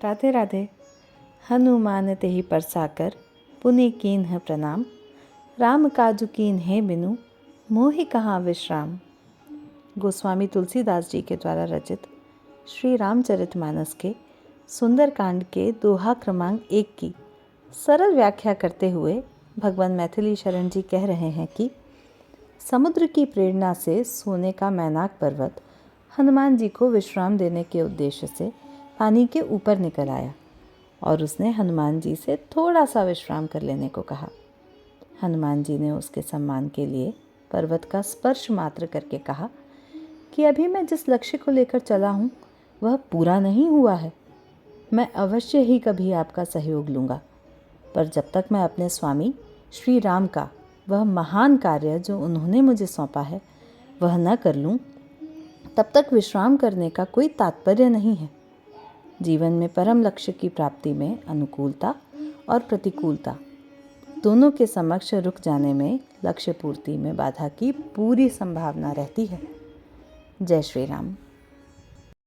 राधे राधे। हनुमान तेहि परसाकर, पुनि कीन्ह प्रणाम। राम काजु कीन्हे बिनु, मोहि कहाँ विश्राम। गोस्वामी तुलसीदास जी के द्वारा रचित श्री रामचरितमानस के सुंदरकांड के दोहा क्रमांक 1 की सरल व्याख्या करते हुए भगवान मैथिली शरण जी कह रहे हैं कि समुद्र की प्रेरणा से सोने का मैनाक पर्वत हनुमान जी को विश्राम देने के उद्देश्य से पानी के ऊपर निकल आया और उसने हनुमान जी से थोड़ा सा विश्राम कर लेने को कहा। हनुमान जी ने उसके सम्मान के लिए पर्वत का स्पर्श मात्र करके कहा कि अभी मैं जिस लक्ष्य को लेकर चला हूँ वह पूरा नहीं हुआ है। मैं अवश्य ही कभी आपका सहयोग लूँगा, पर जब तक मैं अपने स्वामी श्री राम का वह महान कार्य जो उन्होंने मुझे सौंपा है वह न कर लूँ, तब तक विश्राम करने का कोई तात्पर्य नहीं है। जीवन में परम लक्ष्य की प्राप्ति में अनुकूलता और प्रतिकूलता दोनों के समक्ष रुक जाने में लक्ष्य पूर्ति में बाधा की पूरी संभावना रहती है। जय श्री राम।